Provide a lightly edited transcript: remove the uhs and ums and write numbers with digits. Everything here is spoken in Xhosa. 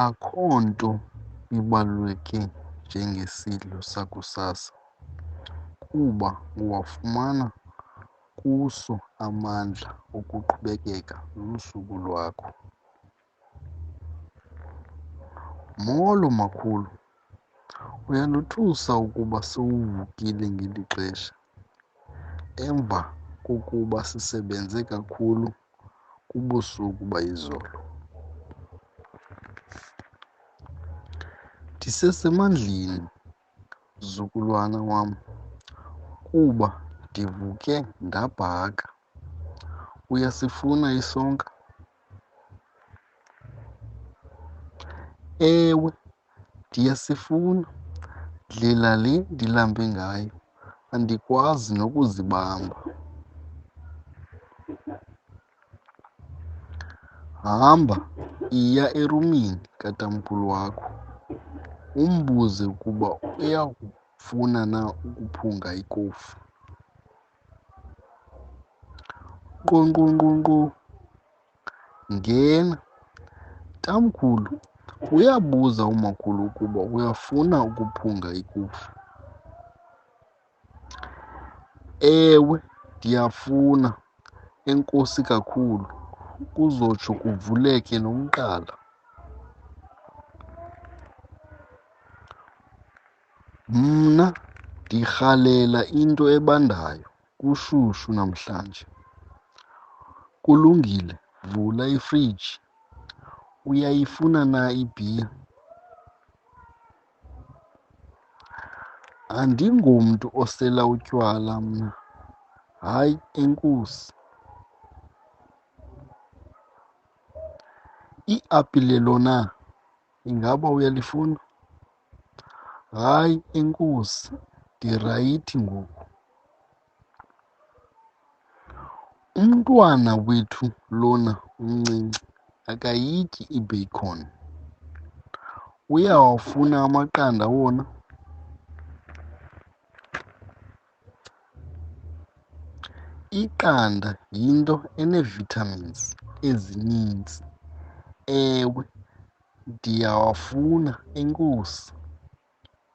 Akho nto ibaluleke njengesidlo sakusasa kuba uwafumana kuso amandla okuqhubekeka nosuku lwakho. Molo makhulu, uyalothusa ukuba sewuvukile ngeli xesha emva kokuba sisebenze kakhulu kubusuku bayizolo. Ndisesemandleni zukulwana wam kuba ndivuke ndabhaka. Uyasifuna isonka? Ewe, ndiyasifuna. Ndlela le ndilambe ngayo andikwazi nokuzibamba. Hamba iya erumini katamkhulu wakho umbuze ukuba uyakufuna na ukuphunga ikofu. Nkqonkqonkqonkqo, ngena. Tamkhulu, uyabuza umakhulu ukuba uyafuna ukuphunga ikofu. Ewe, ndiyafuna. Enkosi kakhulu, kuzotsho kuvuleke nomqala. Mna ndirhalela into ebandayo, kushushu namhlanje. Kulungile, vula ifriji. Uyayifuna na ibhili? Andingomntu osela utywala mna, hayi enkosi. Iapile lona, ingaba uyalifuna? Hayi enkosi, ndirayithi ngoku. Umntwana wethu lona umncinci akayityi ibheykhoni. Uyawafuna amaqanda wona? Iqanda yinto ene-vitamins ezininzi. Ewe, ndiyawafuna enkosi.